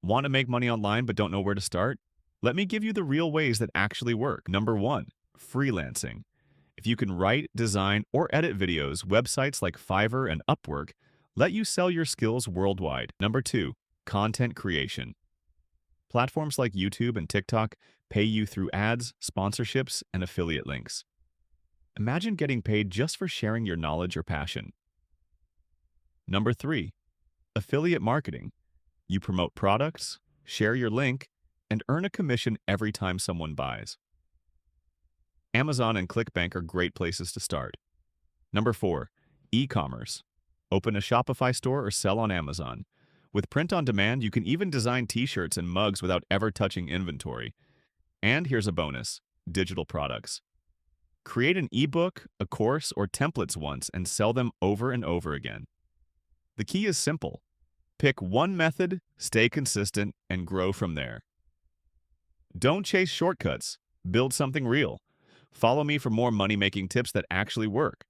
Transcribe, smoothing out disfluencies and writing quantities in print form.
Want to make money online but don't know where to start? Let me give you the real ways that actually work. Number one, freelancing. If you can write, design, or edit videos, websites like Fiverr and Upwork let you sell your skills worldwide. Number two, content creation. Platforms like YouTube and TikTok pay you through ads, sponsorships, and affiliate links. Imagine getting paid just for sharing your knowledge or passion. Number three, affiliate marketing. You promote products, share your link, and earn a commission every time someone buys. Amazon and ClickBank are great places to start. Number four, e-commerce. Open a Shopify store or sell on Amazon. With print on demand, you can even design t-shirts and mugs without ever touching inventory. And here's a bonus, digital products. Create an ebook, a course, or templates once and sell them over and over again. The key is simple. Pick one method, stay consistent, and grow from there. Don't chase shortcuts. Build something real. Follow me for more money-making tips that actually work.